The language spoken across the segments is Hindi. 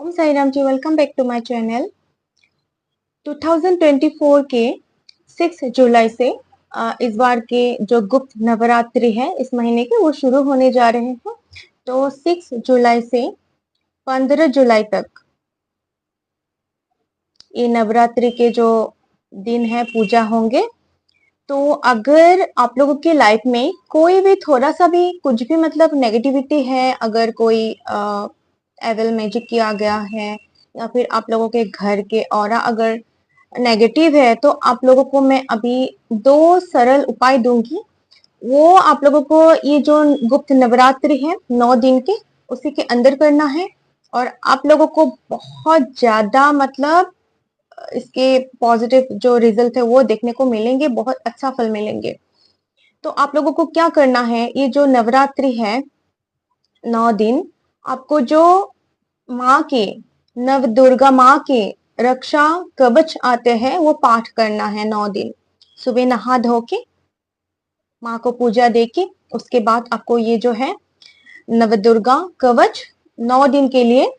Om Sai Ram ji, welcome back to my channel. 2024 के 6 जुलाई से इस बार के जो गुप्त नवरात्रि है इस महीने के वो शुरू होने जा रहे हैं। तो 6 जुलाई से 15 जुलाई तक ये नवरात्रि के जो दिन है पूजा होंगे। तो अगर आप लोगों की लाइफ में कोई भी थोड़ा सा भी कुछ भी मतलब नेगेटिविटी है, अगर कोई एवल मैजिक किया गया है या फिर आप लोगों के घर के ऑरा अगर नेगेटिव है, तो आप लोगों को मैं अभी 2 सरल उपाय दूंगी। वो आप लोगों को ये जो गुप्त नवरात्रि है 9 दिन के उसी के अंदर करना है और आप लोगों को बहुत ज्यादा मतलब इसके पॉजिटिव जो रिजल्ट है वो देखने को मिलेंगे, बहुत अच्छा फल मिलेंगे। तो आप लोगों को क्या करना है, ये जो नवरात्रि है 9 दिन, आपको जो माँ के नव दुर्गा माँ के रक्षा कवच आते हैं वो पाठ करना है 9 दिन। सुबह नहा धो के माँ को पूजा दे के उसके बाद आपको ये जो है नव दुर्गा कवच 9 दिन के लिए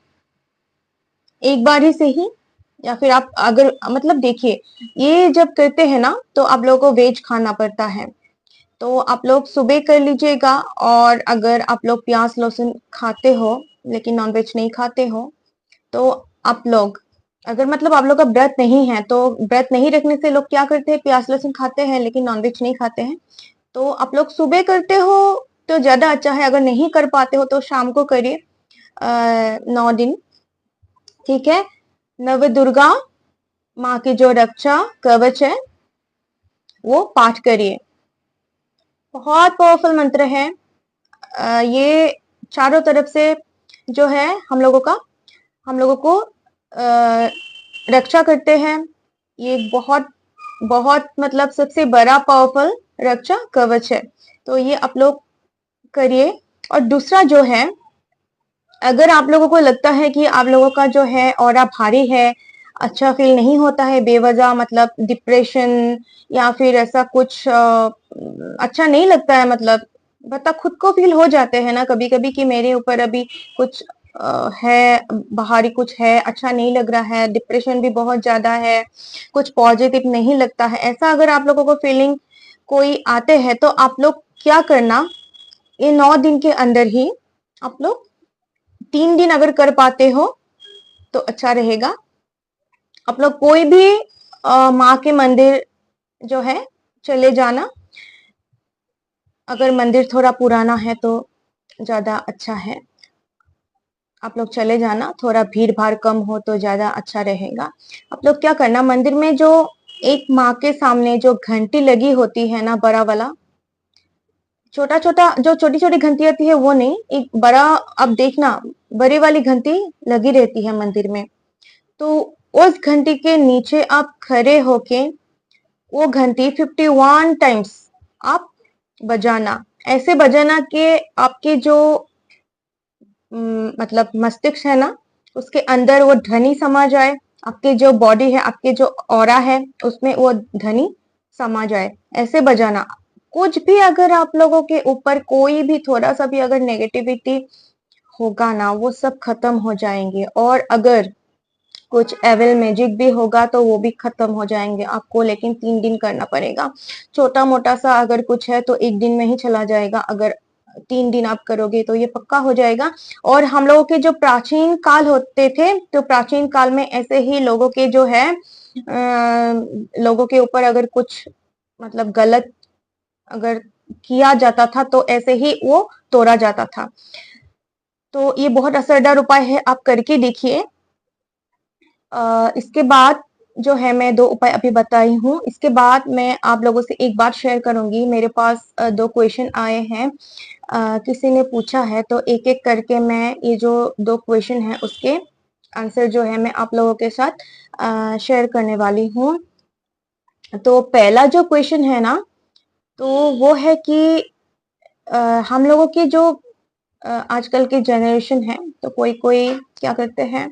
एक बार ही से ही, या फिर आप अगर मतलब देखिए ये जब करते हैं ना तो आप लोगों को वेज खाना पड़ता है, तो आप लोग सुबह कर लीजिएगा। और अगर आप लोग प्याज लहसुन खाते हो लेकिन नॉनवेज नहीं खाते हो तो आप लोग अगर मतलब आप लोग का व्रत नहीं है तो व्रत नहीं रखने से लोग क्या करते हैं, प्याज लहसुन खाते हैं लेकिन नॉनवेज नहीं खाते हैं। तो आप लोग सुबह करते हो तो ज्यादा अच्छा है, अगर नहीं कर पाते हो तो शाम को करिए 9 दिन। ठीक है, नव दुर्गा माँ की जो रक्षा कवच है वो पाठ करिए। बहुत पावरफुल मंत्र है। ये चारों तरफ से जो है हम लोगों को रक्षा करते हैं। ये बहुत बहुत मतलब सबसे बड़ा पावरफुल रक्षा कवच है, तो ये आप लोग करिए। और दूसरा जो है, अगर आप लोगों को लगता है कि आप लोगों का जो है ऑरा भारी है, अच्छा फील नहीं होता है बेवजह, मतलब डिप्रेशन या फिर ऐसा कुछ अच्छा नहीं लगता है, मतलब बता खुद को फील हो जाते हैं ना कभी कभी कि मेरे ऊपर अभी कुछ है, बाहरी कुछ है, अच्छा नहीं लग रहा है, डिप्रेशन भी बहुत ज्यादा है, कुछ पॉजिटिव नहीं लगता है, ऐसा अगर आप लोगों को फीलिंग कोई आते हैं तो आप लोग क्या करना, ये 9 दिन के अंदर ही आप लोग 3 दिन अगर कर पाते हो तो अच्छा रहेगा। आप लोग कोई भी माँ के मंदिर जो है चले जाना, अगर मंदिर थोड़ा पुराना है तो ज्यादा अच्छा है, आप लोग चले जाना, थोड़ा भीड़ भाड़ कम हो तो ज्यादा अच्छा रहेगा। आप लोग क्या करना, मंदिर में जो एक माँ के सामने जो घंटी लगी होती है ना, बड़ा वाला, छोटा छोटा जो छोटी छोटी घंटी आती है वो नहीं, एक बड़ा, अब देखना बड़ी वाली घंटी लगी रहती है मंदिर में, तो उस घंटी के नीचे आप खड़े होके वो घंटी 51 टाइम्स आप बजाना। ऐसे बजाना कि आपके जो मतलब मस्तिष्क है ना उसके अंदर वो ध्वनि समा जाए, आपके जो बॉडी है, आपके जो ऑरा है उसमें वो ध्वनि समा जाए, ऐसे बजाना। कुछ भी अगर आप लोगों के ऊपर कोई भी थोड़ा सा भी अगर नेगेटिविटी होगा ना वो सब खत्म हो जाएंगे, और अगर कुछ एविल मैजिक भी होगा तो वो भी खत्म हो जाएंगे आपको, लेकिन 3 दिन करना पड़ेगा। छोटा मोटा सा अगर कुछ है तो एक दिन में ही चला जाएगा, अगर 3 दिन आप करोगे तो ये पक्का हो जाएगा। और हम लोगों के जो प्राचीन काल होते थे तो प्राचीन काल में ऐसे ही लोगों के जो है लोगों के ऊपर अगर कुछ मतलब गलत अगर किया जाता था तो ऐसे ही वो तोड़ा जाता था। तो ये बहुत असरदार उपाय है, आप करके देखिए। इसके बाद जो है मैं 2 उपाय अभी बताई हूँ, इसके बाद मैं आप लोगों से एक बात शेयर करूंगी। मेरे पास 2 क्वेश्चन आए हैं, किसी ने पूछा है, तो एक एक करके मैं ये जो 2 क्वेश्चन है उसके आंसर जो है मैं आप लोगों के साथ शेयर करने वाली हूँ। तो पहला जो क्वेश्चन है ना, तो वो है कि हम लोगों की जो आजकल की जनरेशन है, तो कोई कोई क्या करते हैं,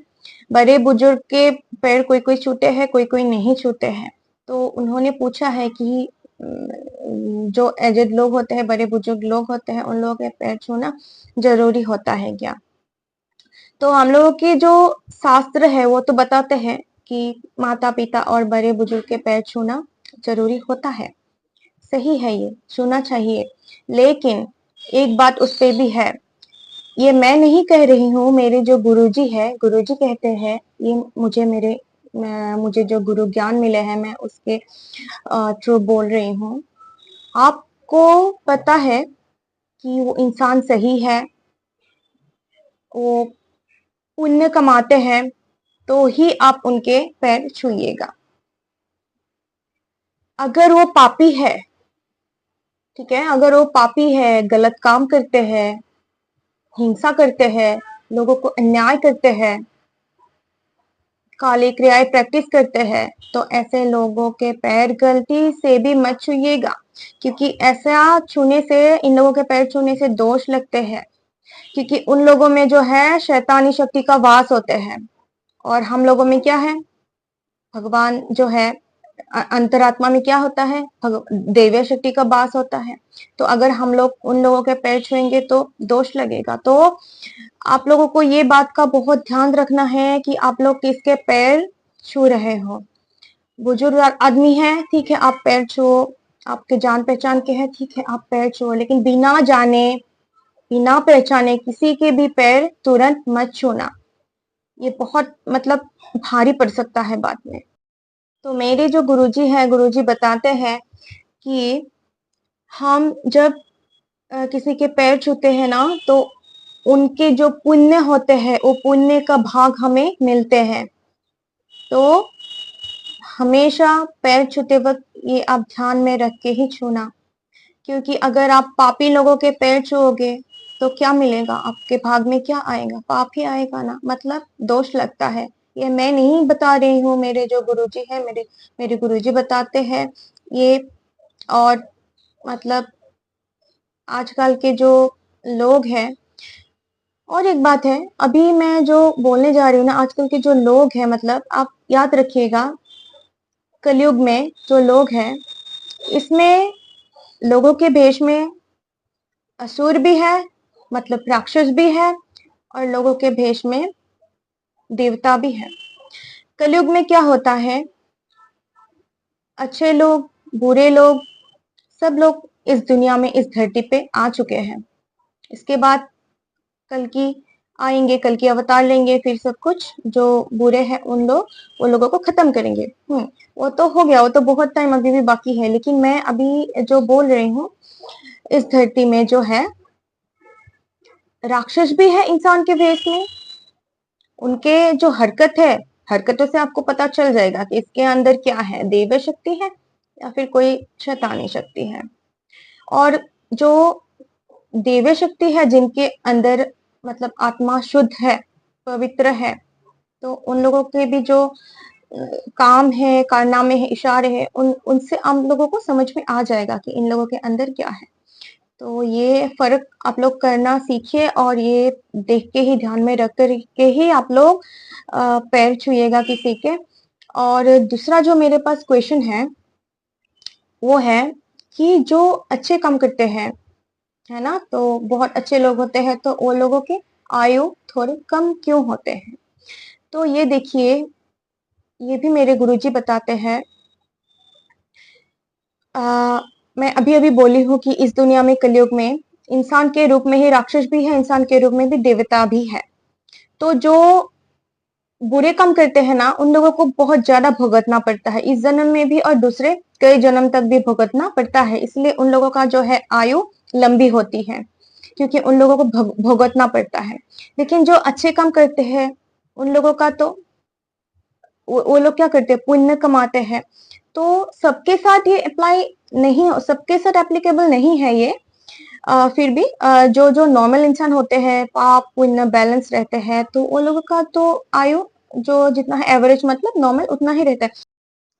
बड़े बुजुर्ग के पैर कोई कोई छूते हैं, कोई कोई नहीं छूते हैं। तो उन्होंने पूछा है कि जो एजेड लोग होते हैं, बड़े बुजुर्ग लोग होते हैं, उन लोगों के पैर छूना जरूरी होता है क्या। तो हम लोगों के जो शास्त्र है वो तो बताते हैं कि माता पिता और बड़े बुजुर्ग के पैर छूना जरूरी होता है, सही है, ये छूना चाहिए। लेकिन एक बात उस पे भी है, ये मैं नहीं कह रही हूँ, मेरे जो गुरुजी है, गुरुजी कहते हैं, ये मुझे जो गुरु ज्ञान मिले हैं मैं उसके थ्रू बोल रही हूँ। आपको पता है कि वो इंसान सही है, वो पुण्य कमाते हैं, तो ही आप उनके पैर छूइएगा। अगर वो पापी है, ठीक है, अगर वो पापी है, गलत काम करते हैं, हिंसा करते हैं, लोगों को अन्याय करते हैं, काली क्रियाएं प्रैक्टिस करते हैं, तो ऐसे लोगों के पैर गलती से भी मत छूइएगा, क्योंकि ऐसा छूने से, इन लोगों के पैर छूने से दोष लगते हैं, क्योंकि उन लोगों में जो है शैतानी शक्ति का वास होते हैं, और हम लोगों में क्या है, भगवान जो है, अंतरात्मा में क्या होता है, दैवीय शक्ति का वास होता है। तो अगर हम लोग उन लोगों के पैर छुएंगे तो दोष लगेगा। तो आप लोगों को ये बात का बहुत ध्यान रखना है कि आप लोग किसके पैर छू रहे हो। बुजुर्ग आदमी है, ठीक है, आप पैर छुओ, आपके जान पहचान के हैं, ठीक है, आप पैर छुओ, लेकिन बिना जाने बिना पहचाने किसी के भी पैर तुरंत मत छूना। ये बहुत मतलब भारी पड़ सकता है बाद में। तो मेरे जो गुरुजी हैं, गुरुजी बताते हैं कि हम जब किसी के पैर छूते हैं ना, तो उनके जो पुण्य होते हैं, वो पुण्य का भाग हमें मिलते हैं। तो हमेशा पैर छूते वक्त ये आप ध्यान में रख के ही छूना, क्योंकि अगर आप पापी लोगों के पैर छुओगे तो क्या मिलेगा, आपके भाग में क्या आएगा, पाप ही आएगा ना, मतलब दोष लगता है। ये मैं नहीं बता रही हूँ, मेरे जो गुरुजी हैं, मेरे मेरे गुरुजी बताते हैं ये। और मतलब आजकल के जो लोग हैं, और एक बात है, अभी मैं जो बोलने जा रही हूँ ना, आजकल के जो लोग हैं, मतलब आप याद रखिएगा, कलयुग में जो लोग हैं, इसमें लोगों के भेष में असुर भी है, मतलब राक्षस भी है, और लोगों के भेष में देवता भी है। कलयुग में क्या होता है, अच्छे लोग, बुरे लोग, सब लोग इस दुनिया में, इस धरती पे आ चुके हैं। इसके बाद कल की आएंगे, कल की अवतार लेंगे, फिर सब कुछ जो बुरे हैं उन लोगों को खत्म करेंगे। वो तो हो गया, वो तो बहुत टाइम अभी भी बाकी है। लेकिन मैं अभी जो बोल रही हूँ, इस धरती में जो है राक्षस भी है इंसान के भेष में। उनके जो हरकत है, हरकतों से आपको पता चल जाएगा कि इसके अंदर क्या है, दैवीय शक्ति है या फिर कोई शैतानी शक्ति है। और जो दैवीय शक्ति है, जिनके अंदर मतलब आत्मा शुद्ध है, पवित्र है, तो उन लोगों के भी जो काम है, कारनामे है, इशारे है, उनसे हम लोगों को समझ में आ जाएगा कि इन लोगों के अंदर क्या है। तो ये फर्क आप लोग करना सीखिए, और ये देख के ही, ध्यान में रख कर के ही आप लोग पैर छुइएगा किसी के। और दूसरा जो मेरे पास क्वेश्चन है, वो है कि जो अच्छे काम करते हैं, है ना, तो बहुत अच्छे लोग होते हैं, तो वो लोगों के आयु थोड़े कम क्यों होते हैं? तो ये देखिए, ये भी मेरे गुरुजी बताते हैं। मैं अभी अभी बोली हूँ कि इस दुनिया में, कलयुग में, इंसान के रूप में ही राक्षस भी है, इंसान के रूप में भी देवता भी है। तो जो बुरे काम करते हैं ना, उन लोगों को बहुत ज्यादा भुगतना पड़ता है, इस जन्म में भी और दूसरे कई जन्म तक भी भुगतना पड़ता है। इसलिए उन लोगों का जो है आयु लंबी होती है, क्योंकि उन लोगों को भुगतना पड़ता है। लेकिन जो अच्छे काम करते हैं, उन लोगों का तो वो लोग क्या करते हैं, पुण्य कमाते हैं। तो सबके साथ ये अप्लाई नहीं, सबके साथ एप्लीकेबल नहीं है ये। फिर भी जो जो नॉर्मल इंसान होते हैं, पाप पुण्य बैलेंस रहते हैं, तो वो लोगों का तो आयु जो जितना है एवरेज, मतलब नॉर्मल उतना ही रहता है।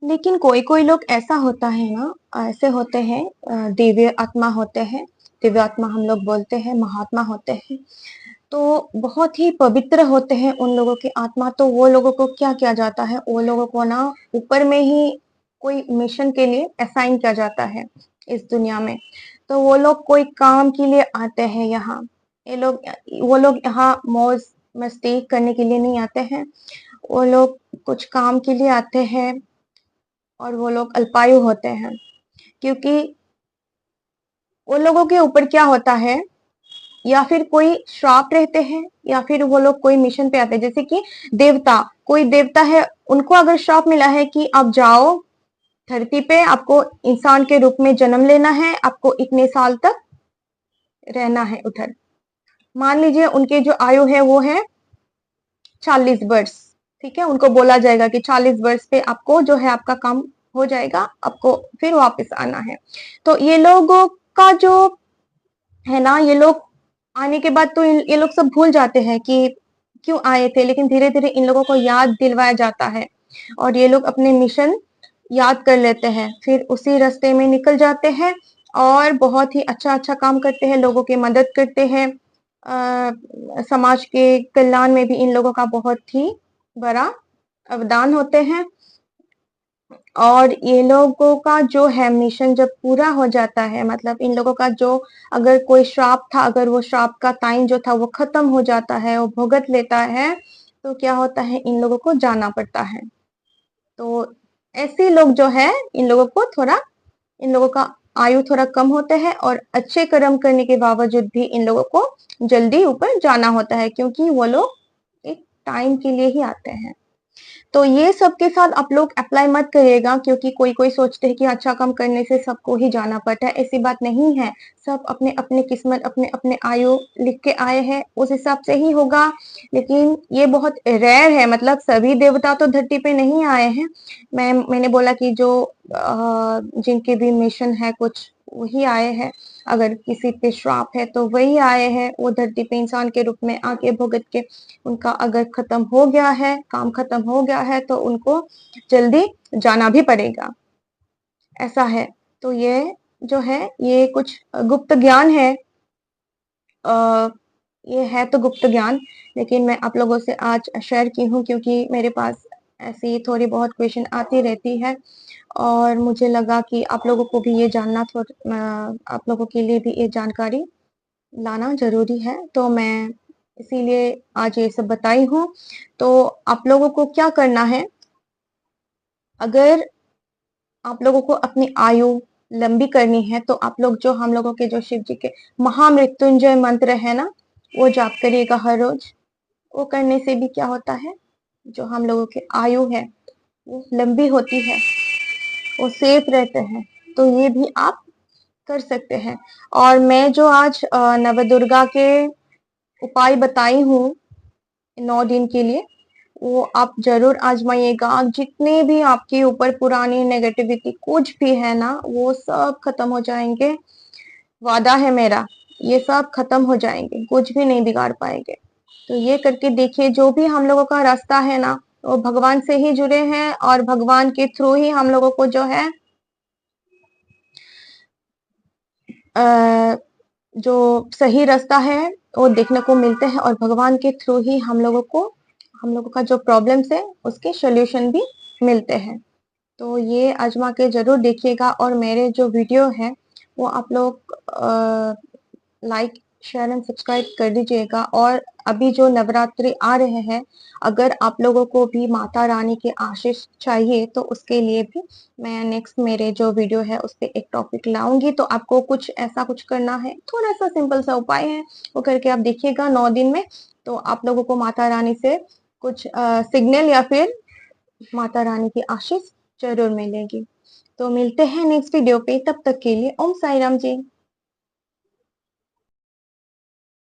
लेकिन कोई कोई लोग ऐसा होता है ना, ऐसे होते हैं, दिव्य आत्मा होते हैं, दिव्य आत्मा हम लोग बोलते हैं, महात्मा होते हैं, तो बहुत ही पवित्र होते हैं उन लोगों की आत्मा। तो वो लोगों को क्या किया जाता है, वो लोगों को ना ऊपर में ही कोई मिशन के लिए असाइन किया जाता है इस दुनिया में। तो वो लोग कोई काम के लिए आते हैं यहाँ, ये लोग वो लोग यहाँ मौज मस्ती करने के लिए नहीं आते हैं, वो लोग कुछ काम के लिए आते हैं और वो लोग अल्पायु होते हैं, क्योंकि उन लोगों के ऊपर क्या होता है, या फिर कोई श्राप रहते हैं या फिर वो लोग कोई मिशन पे आते हैं, जैसे कि देवता, कोई देवता है, उनको अगर श्राप मिला है कि आप जाओ धरती पे, आपको इंसान के रूप में जन्म लेना है, आपको इतने साल तक रहना है उधर। मान लीजिए उनके जो आयु है वो है 40 वर्ष, ठीक है, उनको बोला जाएगा कि 40 वर्ष पे आपको जो है आपका काम हो जाएगा, आपको फिर वापस आना है। तो ये लोगों का जो है ना, ये लोग आने के बाद तो ये लोग सब भूल जाते हैं कि क्यों आए थे, लेकिन धीरे धीरे इन लोगों को याद दिलवाया जाता है और ये लोग अपने मिशन याद कर लेते हैं, फिर उसी रास्ते में निकल जाते हैं और बहुत ही अच्छा अच्छा काम करते हैं, लोगों की मदद करते हैं। समाज के कल्याण में भी इन लोगों का बहुत ही बड़ा अवदान होते हैं। और ये लोगों का जो है मिशन जब पूरा हो जाता है, मतलब इन लोगों का जो, अगर कोई श्राप था, अगर वो श्राप का टाइम जो था वो खत्म हो जाता है, वो भुगत लेता है, तो क्या होता है, इन लोगों को जाना पड़ता है। तो ऐसे लोग जो है, इन लोगों को थोड़ा, इन लोगों का आयु थोड़ा कम होते हैं और अच्छे कर्म करने के बावजूद भी इन लोगों को जल्दी ऊपर जाना होता है, क्योंकि वो लोग एक टाइम के लिए ही आते हैं। तो ये सबके साथ आप लोग अप्लाई मत करिएगा, क्योंकि कोई कोई सोचते हैं कि अच्छा काम करने से सबको ही जाना पड़ता है, ऐसी बात नहीं है। सब अपने अपने किस्मत, अपने अपने आयु लिख के आए हैं, उस हिसाब से ही होगा। लेकिन ये बहुत रेयर है, मतलब सभी देवता तो धरती पे नहीं आए हैं। मैंने बोला कि जो जिनके भी मिशन है कुछ, वही आए हैं। अगर किसी पे श्राप है तो वही आए हैं, वो धरती पे इंसान के रूप में आके भुगत के, उनका अगर खत्म हो गया है, काम खत्म हो गया है, तो उनको जल्दी जाना भी पड़ेगा, ऐसा है। तो ये जो है, ये कुछ गुप्त ज्ञान है, ये है तो गुप्त ज्ञान, लेकिन मैं आप लोगों से आज शेयर की हूँ, क्योंकि मेरे पास ऐसी थोड़ी बहुत क्वेश्चन आती रहती है और मुझे लगा कि आप लोगों को भी ये जानना, आप लोगों के लिए भी ये जानकारी लाना जरूरी है, तो मैं इसीलिए आज ये सब बताई हूँ। तो आप लोगों को क्या करना है, अगर आप लोगों को अपनी आयु लंबी करनी है, तो आप लोग जो, हम लोगों के जो शिव जी के महामृत्युंजय मंत्र है ना, वो जाप करिएगा हर रोज। वो करने से भी क्या होता है, जो हम लोगों की आयु है वो लंबी होती है, वो सेफ रहते हैं। तो ये भी आप कर सकते हैं। और मैं जो आज नवदुर्गा के उपाय बताई हूँ 9 दिन के लिए, वो आप जरूर आजमाइएगा। जितने भी आपके ऊपर पुरानी नेगेटिविटी कुछ भी है ना, वो सब खत्म हो जाएंगे, वादा है मेरा, ये सब खत्म हो जाएंगे, कुछ भी नहीं बिगाड़ पाएंगे। तो ये करके देखिए, जो भी हम लोगों का रास्ता है ना, वो भगवान से ही जुड़े हैं और भगवान के थ्रू ही हम लोगों को जो है जो सही रास्ता है वो देखने को मिलते हैं, और भगवान के थ्रू ही हम लोगों को, हम लोगों का जो प्रॉब्लम्स है उसके सोल्यूशन भी मिलते हैं। तो ये आजमा के जरूर देखिएगा, और मेरे जो वीडियो है वो आप लोग लाइक शेयर एंड सब्सक्राइब कर दीजिएगा। और अभी जो नवरात्रि आ रहे हैं, अगर आप लोगों को भी माता रानी के आशीष चाहिए, तो उसके लिए भी मैं नेक्स्ट मेरे जो वीडियो है उस पर एक टॉपिक लाऊंगी। तो आपको कुछ ऐसा कुछ करना है, थोड़ा सा सिंपल सा उपाय है, वो करके आप देखिएगा 9 दिन में, तो आप लोगों को माता रानी से कुछ सिग्नल या फिर माता रानी की आशीष जरूर मिलेगी। तो मिलते हैं नेक्स्ट वीडियो पे, तब तक के लिए ओम साई राम जी।